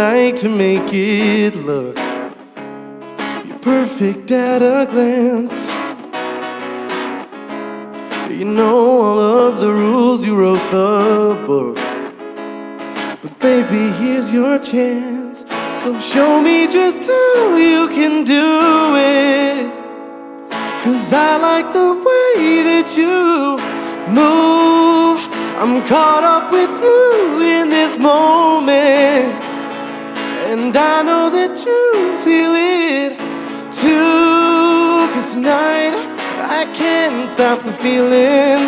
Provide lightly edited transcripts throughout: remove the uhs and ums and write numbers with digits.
like to make it look you're perfect at a glance. You know all of the rules, you wrote the book. But baby, here's your chance. So show me just how you can do it. 'Cause I like the way that you move. I'm caught up with you in this moment, and I know that you feel it too. 'Cause tonight I can't stop the feeling.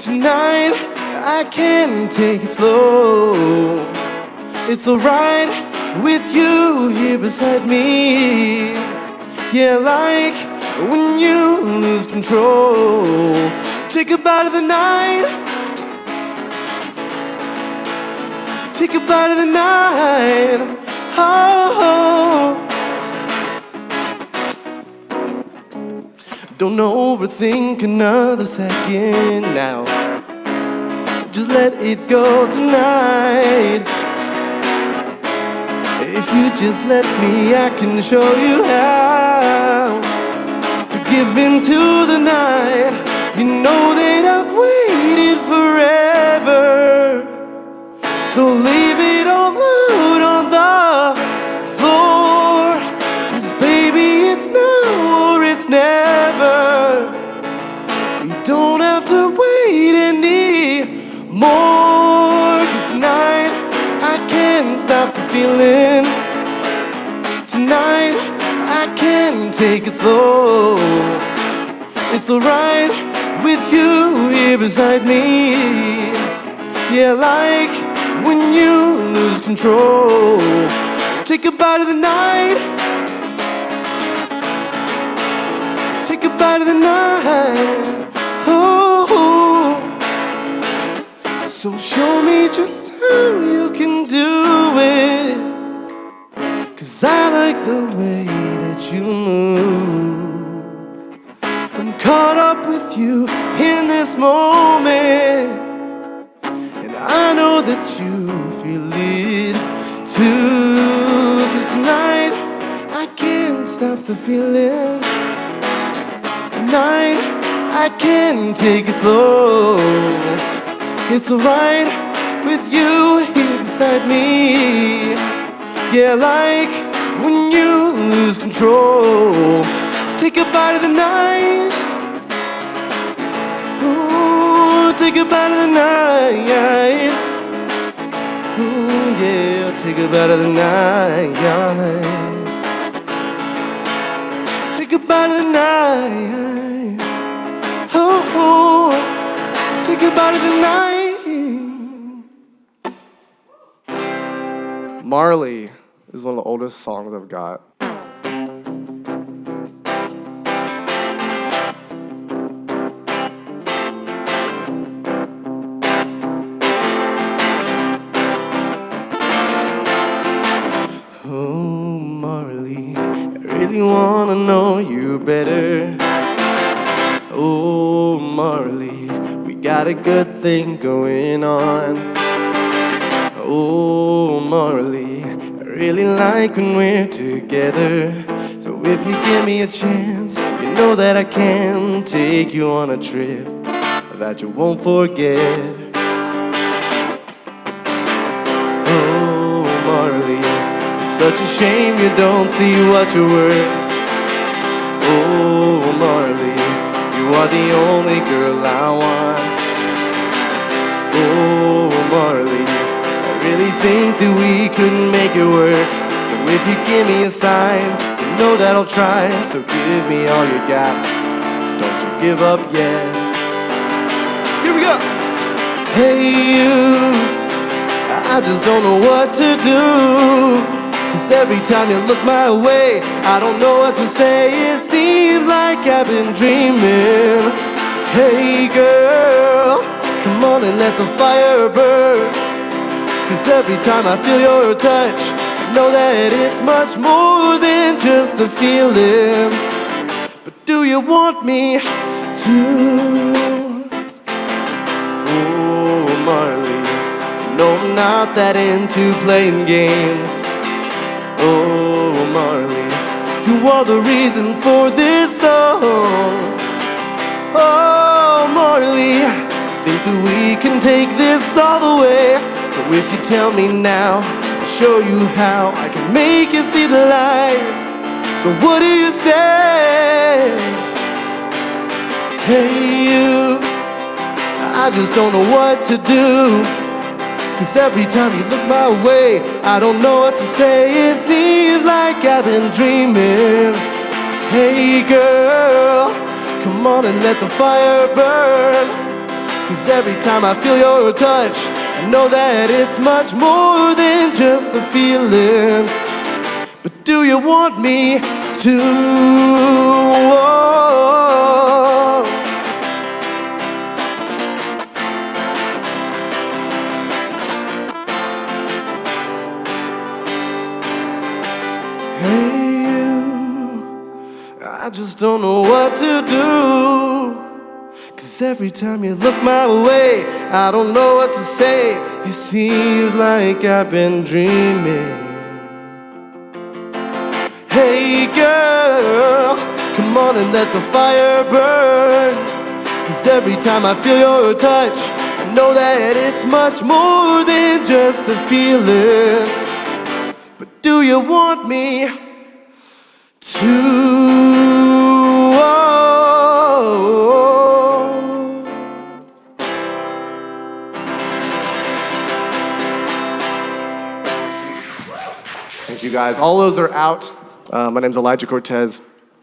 Tonight I can't take it slow. It's alright with you here beside me. Yeah, like when you lose control. Take a bite of the night. Take a bite of the night. Oh. Don't overthink another second now. Just let it go tonight. If you just let me, I can show you how to give into the night. You know that I've waited forever, so leave it all out on the floor. 'Cause baby, it's now or it's never. You don't have to wait anymore. 'Cause tonight I can't stop the feeling. Tonight I can't take it slow. It's alright with you here beside me. Yeah, like when you lose control. Take a bite of the night. Take a bite of the night. Oh, so show me just how you can do it. 'Cause I like the way that you move. I'm caught up with you in this moment, and I know that you feel it too. 'Cause tonight I can't stop the feeling. Tonight I can't take it slow. It's alright with you here beside me. Yeah, like when you lose control. Take a bite of the night. Ooh, take a bite of the night. Ooh, yeah, take a bite of the night. Take a bite of the night. Oh, take a bite of the night. Marley is one of the oldest songs I've got. Oh, Marley, I really wanna know you better. Oh, Marley, we got a good thing going on. Oh, Marley, I really like when we're together. So if you give me a chance, you know that I can take you on a trip that you won't forget. Oh, Marley, it's such a shame you don't see what you're worth. Oh, Marley, you are the only girl I want. Oh, Marley, I really think that we could make it work. So if you give me a sign, you know that I'll try. So give me all you got, don't you give up yet. Here we go. Hey you, I just don't know what to do. 'Cause every time you look my way, I don't know what to say. It seems like I've been dreaming. Hey girl, come on and let the fire burn. 'Cause every time I feel your touch, I know that it's much more than just a feeling. But do you want me to? Oh, Marley, no, I'm not that into playing games. Oh, Marley, you are the reason for this song. Oh, Marley, think that we can take this all the way. So if you tell me now, I'll show you how I can make you see the light. So what do you say? Hey you, I just don't know what to do. 'Cause every time you look my way, I don't know what to say. It seems like I've been dreaming. Hey girl, come on and let the fire burn. 'Cause every time I feel your touch, I know that it's much more than just a feeling. But do you want me to? Hey you, I just don't know what to do. 'Cause every time you look my way, I don't know what to say. It seems like I've been dreaming. Hey girl, come on and let the fire burn. 'Cause every time I feel your touch, I know that it's much more than just a feeling. But do you want me to? Thank you guys. All those are out. My name's Elijah Cortez.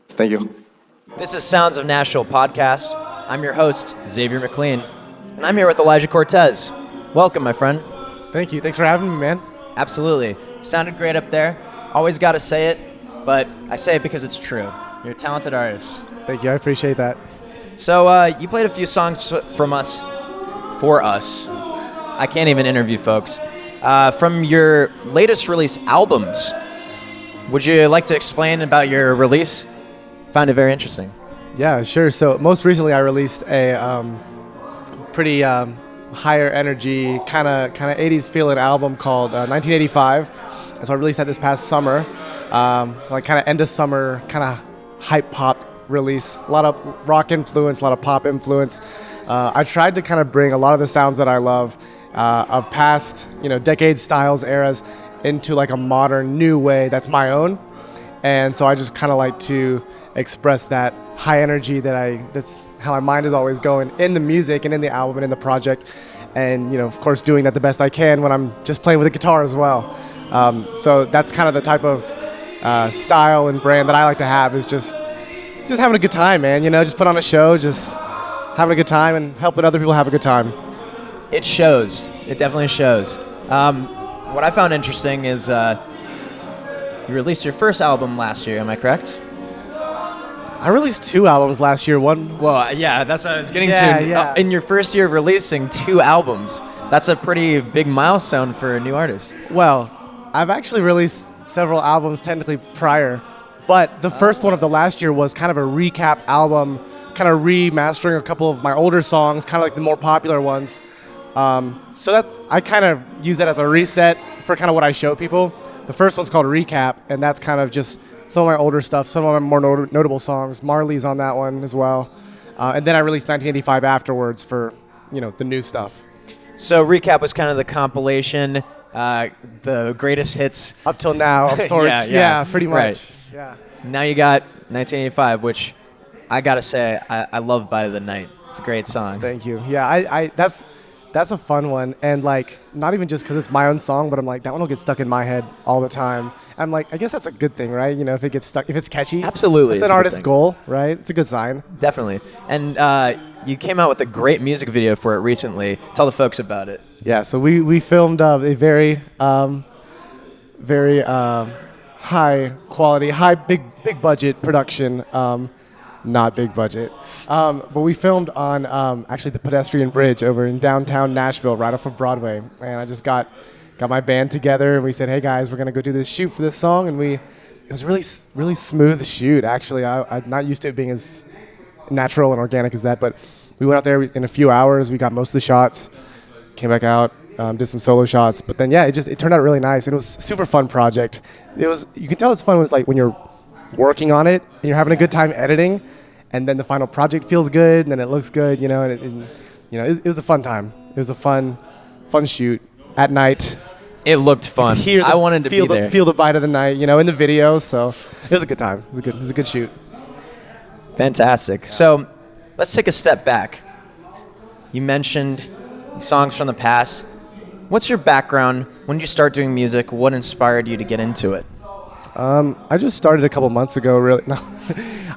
Thank you. This is Sounds of Nashville Podcast. I'm your host, Xavier McLean, and I'm here with Elijah Cortez. Welcome, my friend. Thank you. Thanks for having me, man. Absolutely. Sounded great up there. Always got to say it, but I say it because it's true. You're a talented artist. Thank you. I appreciate that. So you played a few songs from us, for us. I can't even interview folks. From your latest release albums. Would you like to explain about your release? Found it very interesting. Yeah, sure. So most recently, I released a pretty higher energy, kind of 80s feeling album called 1985. And so I released that this past summer, like kind of end of summer, kind of hype pop release. A lot of rock influence, a lot of pop influence. I tried to kind of bring a lot of the sounds that I love of past, decades, styles, eras, into like a modern new way that's my own. And so I just kind of like to express that high energy that's how my mind is always going in the music and in the album and in the project. And, of course, doing that the best I can when I'm just playing with the guitar as well. So that's kind of the type of style and brand that I like to have, is just having a good time, man. Just put on a show, just having a good time and helping other people have a good time. It shows. It definitely shows. What I found interesting is you released your first album last year, am I correct? I released 2 albums last year. One. Well, yeah, that's what I was getting to. Yeah. In your first year of releasing 2 albums, that's a pretty big milestone for a new artist. Well, I've actually released several albums technically prior, but the first one of the last year was kind of a recap album, kind of remastering a couple of my older songs, kind of like the more popular ones. So I kind of use that as a reset for kind of what I show people. The first one's called Recap, and that's kind of just some of my older stuff, some of my more notable songs. Marley's on that one as well. And then I released 1985 afterwards for, the new stuff. So Recap was kind of the compilation, the greatest hits. Up till now, of sorts. Yeah, pretty much. Right. Yeah. Now you got 1985, which I got to say, I love By the Night. It's a great song. Thank you. Yeah, that's a fun one, and like not even just because it's my own song, but I'm like, that one will get stuck in my head all the time. I'm like, I guess that's a good thing, right? If it gets stuck, if it's catchy. Absolutely, it's an artist's goal, right? It's a good sign. Definitely. And you came out with a great music video for it recently. Tell the folks about it. Yeah, so we filmed a very high quality, big budget production. Not big budget. But we filmed on actually the pedestrian bridge over in downtown Nashville, right off of Broadway. And I just got my band together, and we said, hey guys, we're going to go do this shoot for this song. And it was really smooth shoot, actually. I'm not used to it being as natural and organic as that, but we went out there in a few hours. We got most of the shots, came back out, did some solo shots. But then, yeah, it turned out really nice. It was a super fun project. You can tell it's fun when it's like when you're working on it and you're having a good time editing, and then the final project feels good and then it looks good, and it was a fun time. It was a fun shoot at night. It looked fun. I wanted to be there. Feel the bite of the night, in the video. So it was a good time. It was a good shoot. Fantastic. So let's take a step back. You mentioned songs from the past. What's your background? When did you start doing music? What inspired you to get into it? I just started a couple months ago, really. No.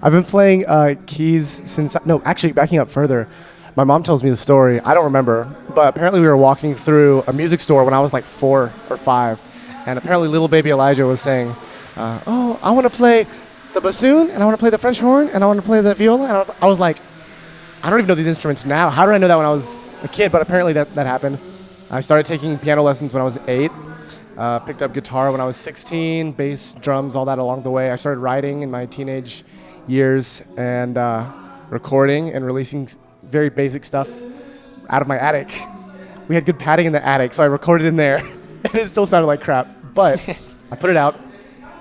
I've been playing keys since... No, actually, backing up further. My mom tells me the story. I don't remember. But apparently we were walking through a music store when I was like 4 or 5. And apparently little baby Elijah was saying, I want to play the bassoon, and I want to play the French horn, and I want to play the viola. And I was like, I don't even know these instruments now. How did I know that when I was a kid? But apparently that happened. I started taking piano lessons when I was 8. Picked up guitar when I was 16, bass, drums, all that along the way. I started writing in my teenage years and recording and releasing very basic stuff out of my attic. We had good padding in the attic, so I recorded in there, and it still sounded like crap. But I put it out,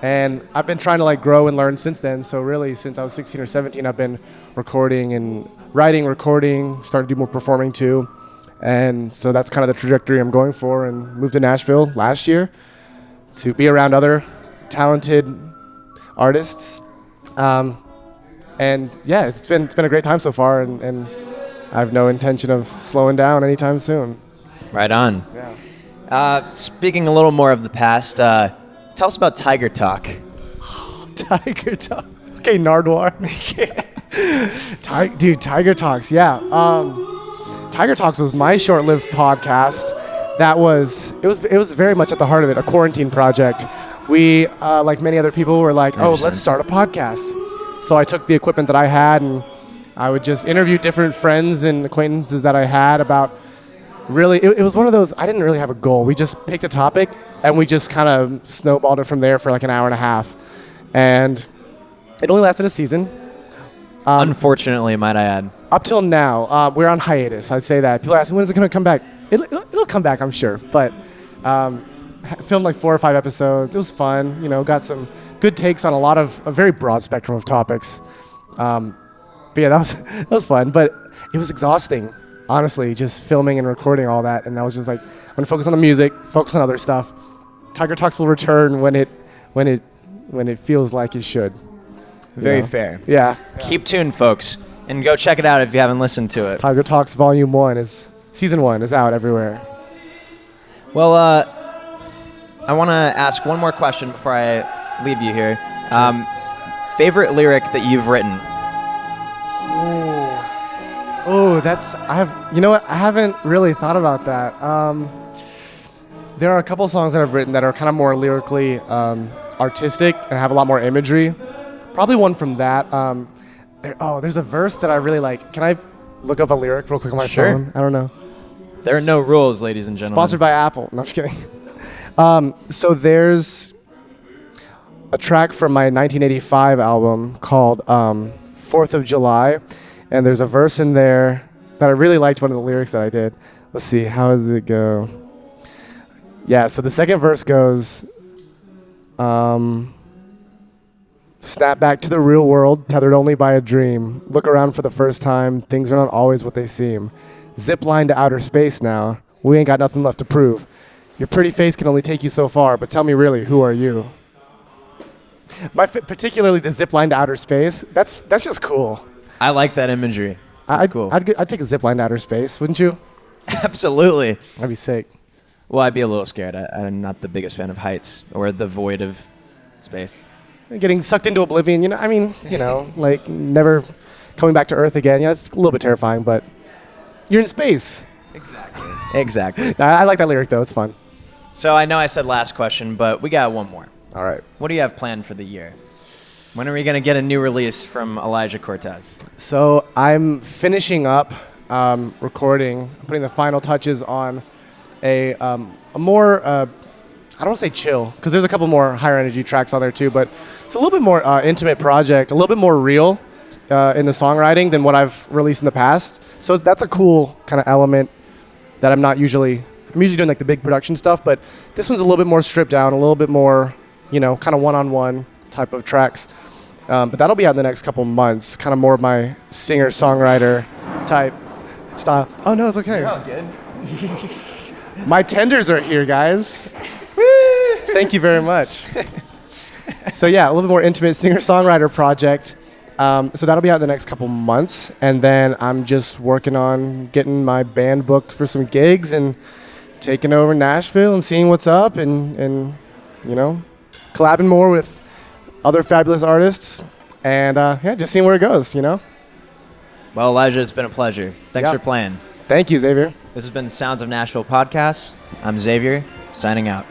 and I've been trying to grow and learn since then. So really, since I was 16 or 17, I've been recording and writing, starting to do more performing too. And so that's kind of the trajectory I'm going for, and moved to Nashville last year to be around other talented artists. And yeah, it's been a great time so far, and I have no intention of slowing down anytime soon. Right on. Yeah. Speaking a little more of the past, tell us about Tiger Talk. Tiger Talk. Okay, Nardwar. Tiger Talks, yeah. Tiger Talks was my short-lived podcast. It was very much at the heart of it, a quarantine project. We, like many other people, were like, let's start a podcast. So I took the equipment that I had, and I would just interview different friends and acquaintances that I had about really, it was one of those, I didn't really have a goal. We just picked a topic, and we just kind of snowballed it from there for like an hour and a half. And it only lasted a season. Unfortunately, might I add. Up till now, we're on hiatus. I'd say that. People ask me, when is it going to come back? It'll come back, I'm sure. But filmed like 4 or 5 episodes. It was fun. Got some good takes on a very broad spectrum of topics. But yeah, that was fun. But it was exhausting, honestly, just filming and recording all that. And I was just like, I'm going to focus on the music, focus on other stuff. Tiger Talks will return when it feels like it should. Very fair. Yeah. Keep tuned, folks, and go check it out if you haven't listened to it. Tiger Talks Season 1 is out everywhere. Well, I want to ask one more question before I leave you here. Favorite lyric that you've written? You know what? I haven't really thought about that. There are a couple songs that I've written that are kind of more lyrically artistic and have a lot more imagery. Probably one from that. There's a verse that I really like. Can I look up a lyric real quick on my phone? I don't know. There are no rules, ladies and gentlemen. Sponsored by Apple. No, I'm just kidding. So there's a track from my 1985 album called 4th of July, and there's a verse in there that I really liked, one of the lyrics that I did. Let's see, how does it go? Yeah, so the second verse goes, snap back to the real world, tethered only by a dream. Look around for the first time, things are not always what they seem. Zip line to outer space now, we ain't got nothing left to prove. Your pretty face can only take you so far, but tell me really, who are you? Particularly the zip line to outer space, that's just cool. I like that imagery. That's cool. I'd take a zip line to outer space, wouldn't you? Absolutely. That'd be sick. Well, I'd be a little scared. I'm not the biggest fan of heights or the void of space. Getting sucked into oblivion, like never coming back to Earth again. Yeah, it's a little bit terrifying, but you're in space. Exactly. I like that lyric, though. It's fun. So I know I said last question, but we got one more. All right. What do you have planned for the year? When are we going to get a new release from Elijah Cortez? So I'm finishing up recording, putting the final touches on a more, I don't want to say chill, because there's a couple more higher energy tracks on there too, but it's a little bit more intimate project, a little bit more real in the songwriting than what I've released in the past. So that's a cool kind of element that I'm not usually I'm usually doing like the big production stuff, but this one's a little bit more stripped down, a little bit more, kind of one-on-one type of tracks. But that'll be out in the next couple months, kind of more of my singer-songwriter type style. Oh, no, it's okay. You're all good. My tenders are here, guys. Thank you very much. So yeah, a little bit more intimate singer-songwriter project. So that'll be out in the next couple months. And then I'm just working on getting my band booked for some gigs and taking over Nashville and seeing what's up and collabing more with other fabulous artists. And just seeing where it goes, Well, Elijah, it's been a pleasure. Thanks for playing. Thank you, Xavier. This has been Sounds of Nashville Podcast. I'm Xavier, signing out.